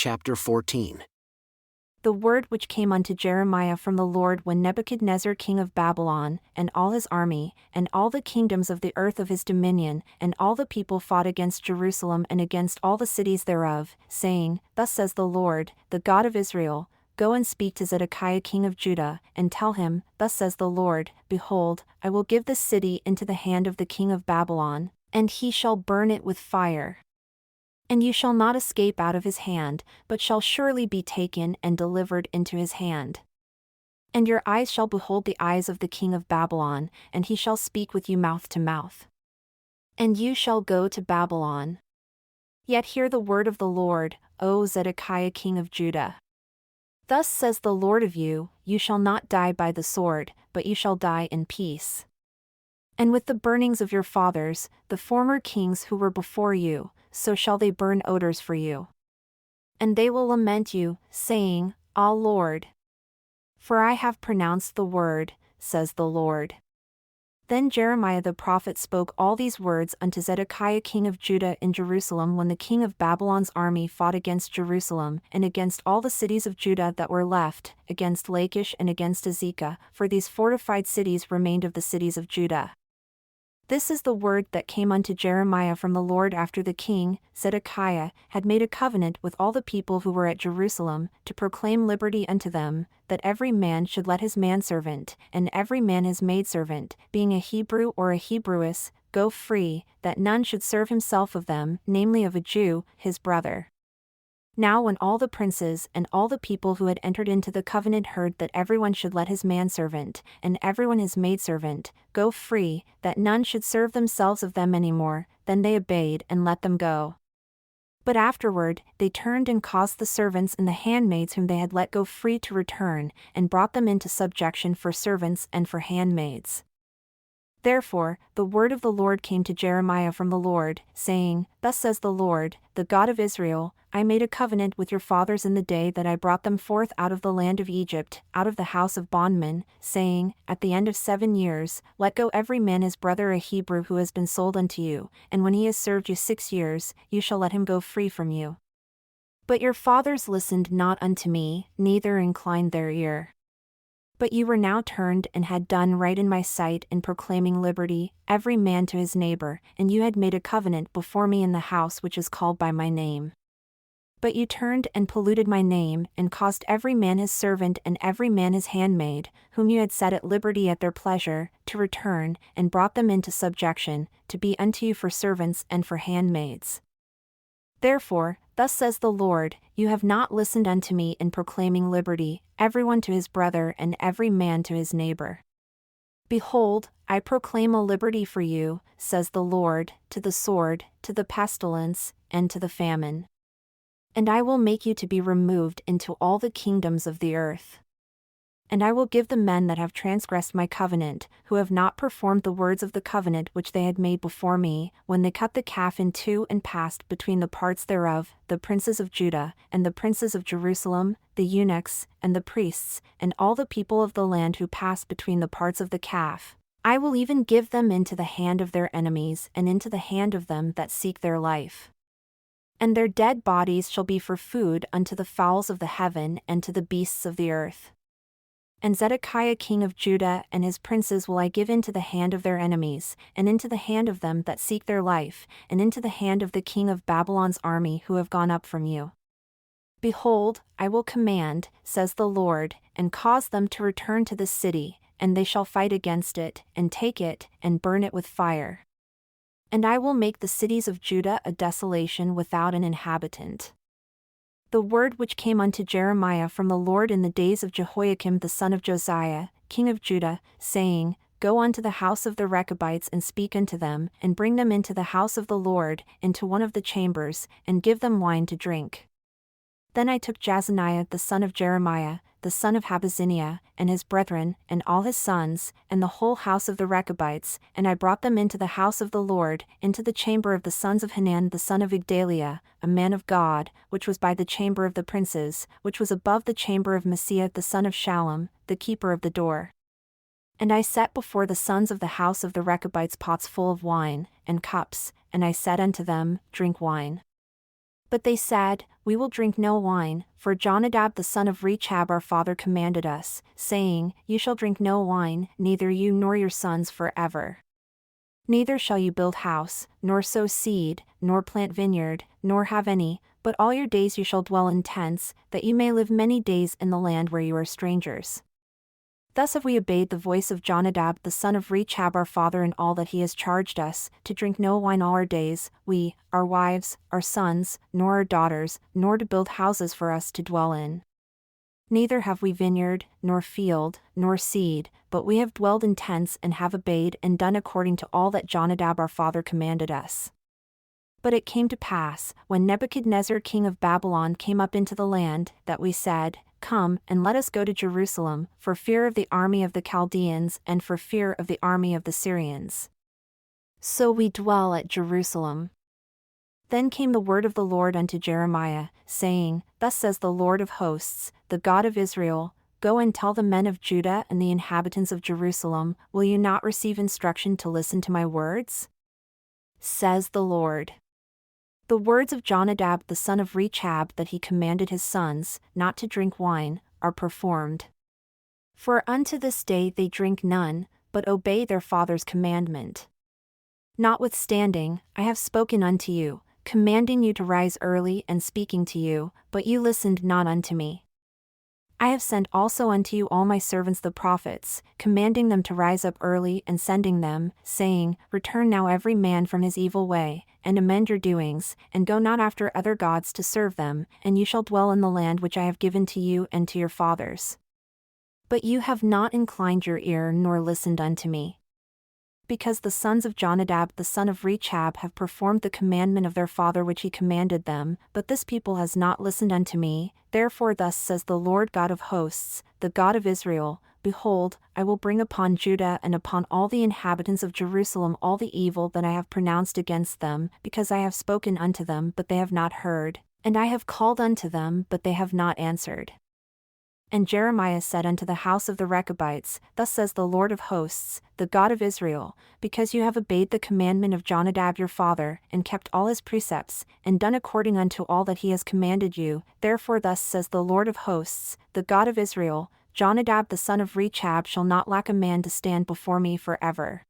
Chapter 14. The word which came unto Jeremiah from the Lord when Nebuchadnezzar king of Babylon, and all his army, and all the kingdoms of the earth of his dominion, and all the people fought against Jerusalem and against all the cities thereof, saying, Thus says the Lord, the God of Israel, Go and speak to Zedekiah king of Judah, and tell him, Thus says the Lord, Behold, I will give this city into the hand of the king of Babylon, and he shall burn it with fire. And you shall not escape out of his hand, but shall surely be taken and delivered into his hand. And your eyes shall behold the eyes of the king of Babylon, and he shall speak with you mouth to mouth. And you shall go to Babylon. Yet hear the word of the Lord, O Zedekiah king of Judah. Thus says the Lord of you, You shall not die by the sword, but you shall die in peace. And with the burnings of your fathers, the former kings who were before you, so shall they burn odors for you. And they will lament you, saying, Ah Lord! For I have pronounced the word, says the Lord. Then Jeremiah the prophet spoke all these words unto Zedekiah king of Judah in Jerusalem when the king of Babylon's army fought against Jerusalem and against all the cities of Judah that were left, against Lachish and against Azekah, for these fortified cities remained of the cities of Judah. This is the word that came unto Jeremiah from the Lord after the king, Zedekiah, had made a covenant with all the people who were at Jerusalem, to proclaim liberty unto them, that every man should let his manservant, and every man his maidservant, being a Hebrew or a Hebrewess, go free, that none should serve himself of them, namely of a Jew, his brother. Now when all the princes and all the people who had entered into the covenant heard that everyone should let his manservant, and everyone his maidservant, go free, that none should serve themselves of them any more, then they obeyed and let them go. But afterward they turned and caused the servants and the handmaids whom they had let go free to return, and brought them into subjection for servants and for handmaids. Therefore, the word of the Lord came to Jeremiah from the Lord, saying, Thus says the Lord, the God of Israel, I made a covenant with your fathers in the day that I brought them forth out of the land of Egypt, out of the house of bondmen, saying, At the end of 7 years, let go every man his brother a Hebrew who has been sold unto you, and when he has served you 6 years, you shall let him go free from you. But your fathers listened not unto me, neither inclined their ear. But you were now turned and had done right in my sight in proclaiming liberty, every man to his neighbor, and you had made a covenant before me in the house which is called by my name. But you turned and polluted my name, and caused every man his servant and every man his handmaid, whom you had set at liberty at their pleasure, to return, and brought them into subjection, to be unto you for servants and for handmaids. Therefore, thus says the Lord, you have not listened unto me in proclaiming liberty, everyone to his brother and every man to his neighbor. Behold, I proclaim a liberty for you, says the Lord, to the sword, to the pestilence, and to the famine. And I will make you to be removed into all the kingdoms of the earth. And I will give the men that have transgressed my covenant, who have not performed the words of the covenant which they had made before me, when they cut the calf in two and passed between the parts thereof, the princes of Judah, and the princes of Jerusalem, the eunuchs, and the priests, and all the people of the land who passed between the parts of the calf. I will even give them into the hand of their enemies and into the hand of them that seek their life. And their dead bodies shall be for food unto the fowls of the heaven and to the beasts of the earth. And Zedekiah king of Judah and his princes will I give into the hand of their enemies, and into the hand of them that seek their life, and into the hand of the king of Babylon's army who have gone up from you. Behold, I will command, says the Lord, and cause them to return to this city, and they shall fight against it, and take it, and burn it with fire. And I will make the cities of Judah a desolation without an inhabitant. The word which came unto Jeremiah from the Lord in the days of Jehoiakim the son of Josiah, king of Judah, saying, Go unto the house of the Rechabites and speak unto them, and bring them into the house of the Lord, into one of the chambers, and give them wine to drink. Then I took Jazaniah the son of Jeremiah, the son of Habazziniah, and his brethren, and all his sons, and the whole house of the Rechabites, and I brought them into the house of the Lord, into the chamber of the sons of Hanan the son of Igdaliah, a man of God, which was by the chamber of the princes, which was above the chamber of Messiah the son of Shallum, the keeper of the door. And I set before the sons of the house of the Rechabites pots full of wine, and cups, and I said unto them, Drink wine. But they said, We will drink no wine, for Jonadab the son of Rechab our father commanded us, saying, You shall drink no wine, neither you nor your sons forever. Neither shall you build house, nor sow seed, nor plant vineyard, nor have any, but all your days you shall dwell in tents, that you may live many days in the land where you are strangers. Thus have we obeyed the voice of Jonadab the son of Rechab our father in all that he has charged us, to drink no wine all our days, we, our wives, our sons, nor our daughters, nor to build houses for us to dwell in. Neither have we vineyard, nor field, nor seed, but we have dwelled in tents and have obeyed and done according to all that Jonadab our father commanded us. But it came to pass, when Nebuchadnezzar king of Babylon came up into the land, that we said, Come, and let us go to Jerusalem, for fear of the army of the Chaldeans and for fear of the army of the Syrians. So we dwell at Jerusalem. Then came the word of the Lord unto Jeremiah, saying, Thus says the Lord of hosts, the God of Israel, Go and tell the men of Judah and the inhabitants of Jerusalem, Will you not receive instruction to listen to my words? Says the Lord. The words of Jonadab the son of Rechab that he commanded his sons, not to drink wine, are performed. For unto this day they drink none, but obey their father's commandment. Notwithstanding, I have spoken unto you, commanding you to rise early and speaking to you, but you listened not unto me. I have sent also unto you all my servants the prophets, commanding them to rise up early and sending them, saying, Return now every man from his evil way, and amend your doings, and go not after other gods to serve them, and you shall dwell in the land which I have given to you and to your fathers. But you have not inclined your ear nor listened unto me. Because the sons of Jonadab the son of Rechab have performed the commandment of their father which he commanded them, but this people has not listened unto me, therefore thus says the Lord God of hosts, the God of Israel, Behold, I will bring upon Judah and upon all the inhabitants of Jerusalem all the evil that I have pronounced against them, because I have spoken unto them but they have not heard, and I have called unto them but they have not answered. And Jeremiah said unto the house of the Rechabites, Thus says the Lord of hosts, the God of Israel, because you have obeyed the commandment of Jonadab your father, and kept all his precepts, and done according unto all that he has commanded you, therefore thus says the Lord of hosts, the God of Israel, Jonadab the son of Rechab shall not lack a man to stand before me forever.